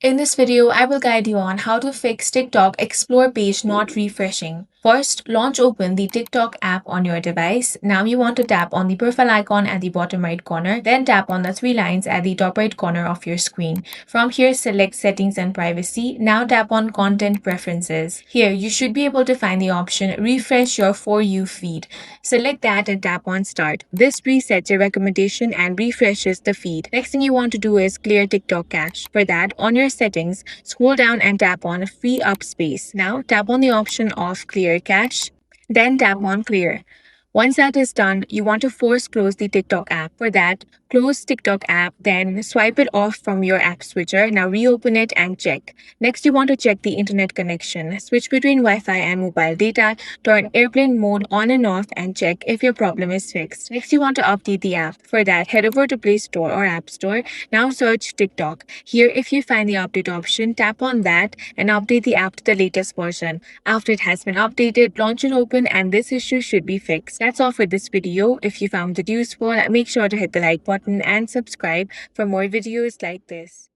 In this video, I will guide you on how to fix TikTok Explore page not refreshing. First, launch open the TikTok app on your device. Now you want to tap on the profile icon at the bottom right corner, then tap on the three lines at the top right corner of your screen. From here, select Settings and Privacy. Now tap on Content Preferences. Here, you should be able to find the option Refresh Your For You feed. Select that and tap on Start. This resets your recommendation and refreshes the feed. Next thing you want to do is clear TikTok cache. For that, on your settings, scroll down and tap on Free Up Space. Now tap on the option of Clear Cache, then tap on Clear. Once that is done, you want to force close the TikTok app. For that, close TikTok app, then swipe it off from your app switcher. Now reopen it and check. Next, you want to check the internet connection. Switch between Wi-Fi and mobile data, turn airplane mode on and off, and check if your problem is fixed. Next, you want to update the app. For that, head over to Play Store or App Store. Now search TikTok. Here, if you find the update option, tap on that and update the app to the latest version. After it has been updated, launch it open and this issue should be fixed. That's all for this video. If you found it useful, make sure to hit the like button and subscribe for more videos like this.